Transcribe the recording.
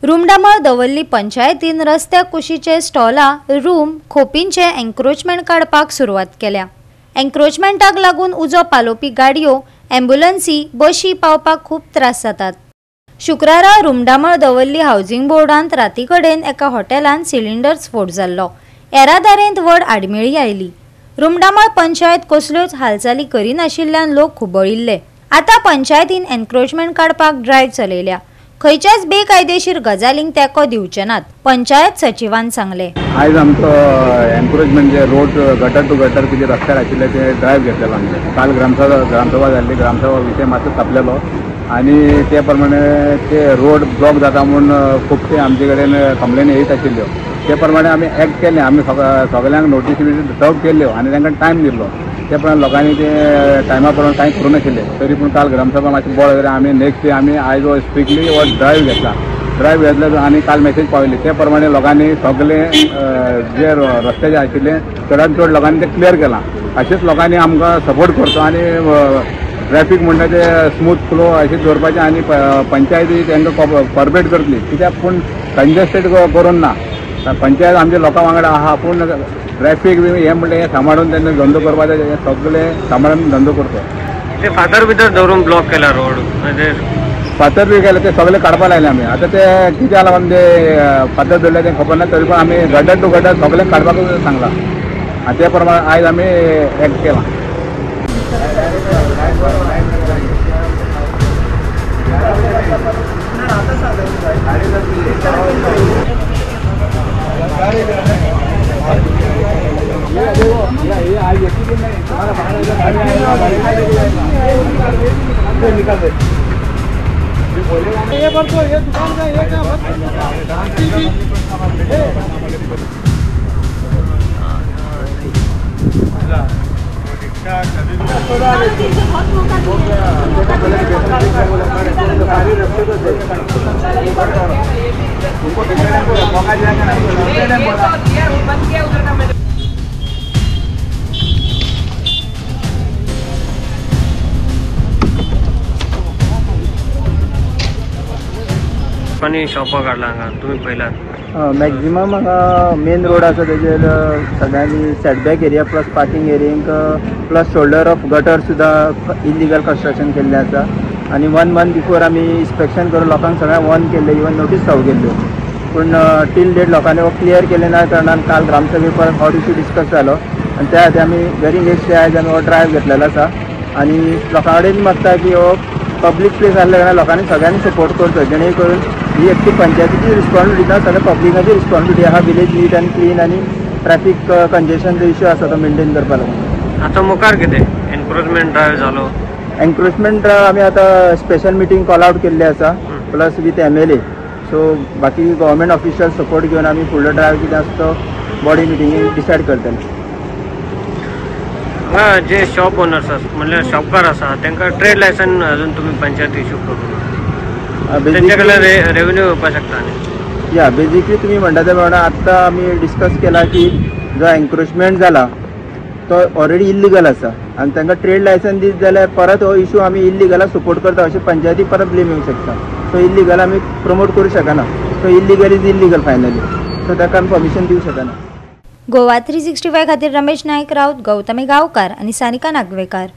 रूमडामळ दवल्ली पंचायतीन रस्त्या कुशीचे स्टॉला room खोपींचे encroachment काडपाक सुरवात केल्या। एन्क्रोचमेंटाक लागून उजो पालोवपी गाडयो एम्ब्युलन्सी बशी पावपाक खूप त्रास जातात। शुक्रारा रूमडामळ दवल्ली हाऊसिंग बोर्डांत राती कडेन एका हॉटेलांत सिलिंडर स्फोट जाल्लो। येरादारेंत व्हड आडमेळी आयली। रूमडामळ पंचायत कसल्योच हालचाली करिनाशिल्ल्यान लोक खुबळिल्ले। आता पंचायतीन एन्क्रोचमेंट काडपाक ड्रायव्ह चलयल्या। खंयच्याच बेकायदेशीर गजालींक तेको दिवचे नात, पंचायत सचिवान सांगले। आज आमचो एन्क्रोचमेंट जे रोड गटर टू गटर जे रस्त्यार आशिल्ले ते ड्रायव्ह घेतलेलो आमचे। काल ग्रामसभा जाल्ली, ग्रामसभा विशय मातसो तापलेलो आणि ते प्रमाणे ते रोड ब्लॉक जाता म्हणून खुबशे आमचे कडेन कंप्लेन येत आशिल्ल्यो। ते प्रमाणे आमी एक्ट केले, आमी सगळ्यांक नोटीस सर्व केल्ल्यो आणि तांकां टायम दिल्लो। ते प्रमाणे लोकांनी ते टायमा प्रमाणे कांय करूं नाशिल्ले। तरी पूण काल ग्रामसभा मातशी बोड जाल्यार आमी नेक्स्ट डे आमी आयज स्ट्रिक्टली हो ड्रायव्ह घेतला। ड्रायव्ह घेतलो आनी काल मेसेज पावयली। ते प्रमाणे लोकांनी सगळे जे रस्ते जे आशिल्ले चडांत चड लोकांनी ते क्लियर केलां। अशेंच लोकांनी आमकां सपोर्ट करचो आनी ट्रॅफिक म्हणटा ते स्मूथ फ्लो अशें दवरपाचें आनी पंचायती तांकां कॉर्पोरेट करतली, कित्याक पूण कंजेस्टेड करून ना। पंचायत आमच्या लोकां वांगडा आहा, पूण ट्रॅफिक हे म्हणलें हें सांबाळून तेन्ना धंदो करपाचो, हे सगळे सांबाळून धंदो करचो। ते फातर भितर दवरून ब्लॉक केला रोड, म्हणजे फातर बी केले ते सगळे काडपा लायले आमी। आतां ते कित्याक लागून ते फातर दवरले तें खबर ना, तरी पूण आमी गटर टू गटर सगळें काडपाक सांगलां आनी ते प्रमाणे आयज आमी एक्ट केलां। शॉपा काढला हांगा तुम्ही पळयलात। मॅक्झिमम हांगा मेन रोड आसा तेजेर सगळ्यांनी सेटबॅक एरिया प्लस पार्किंग एरियांक प्लस शोल्डर ऑफ गटर सुद्दां इलिगल कंस्ट्रक्शन केल्लें आसा। आनी 1 मंथ बिफोर आमी इन्स्पेक्शन करून लोकांक सगळ्यांक वॉर्न केल्ले, इवन नोटीस फाव केल्ल्यो, पूण टील डेट लोकांनी हो क्लियर केले ना कारणान काल ग्रामसभे परत हो इशू डिस्कस जालो आनी त्या खातीर आमी वेरी नेक्स्ट डे आयज आमी हो ड्रायव्ह घेतलेलो आसा। आनी लोकां कडेन मागता की हो पब्लीक प्लेस आसल्या कारणान लोकांनी सगळ्यांनी सपोर्ट करचो, जेणे करून ही एकटी पंचायतीची रिस्पॉन्सिबिलिटी ना, सगळ्या पब्लिकाची रिस्पॉन्सिबिलिटी आहा विलेज नीट आनी क्लीन आनी ट्रॅफिक कंजेशन जो इश्यू आसा तो मेंटेन करपा लागून। आता मुखार कितें एन्क्रोचमेंट ड्रायव्ह जालो? एन्क्रोचमेंट ड्रायव्ह आमी आतां स्पेशल मिटींग कॉल आउट केल्ली आसा प्लस विथ MLA, सो बाकी गव्हर्मेंट ऑफिशियल सपोर्ट घेवन आमी फुडलो ड्रायव्ह कितें आसा तो बॉडी मिटिंगेन डिसायड करतले। जे शॉप ओनर्स आसा म्हणल्यार शॉपकार आसा तांकां ट्रेड लायसन अजून तुम्ही पंचायत इश्यू करूं ना, तांचे कडल्यान रेव्हेन्यू येवपाक शकता न्ही? या बेजिकली तुम्ही म्हणटा ते प्रमाणे आत्तां आमी डिस्कस केला की जो एन्क्रोचमेंट जाला तो ऑलरेडी इल्लिगल आसा आनी तांकां ट्रेड लायसन दीत जाल्यार परत हो इश्यू आमी इल्लिगलाक सपोर्ट करता अशें पंचायती परत ब्लेम येवंक शकता। सो इल्लिगल आमी प्रमोट करूं शकना, so illegal is illegal finally, so ताका आमी परमिशन दिवंक शकना। गोवा 365 खातीर रमेश नायक राऊत, गौतमी गांवकार आनी सानिका नागवेकार।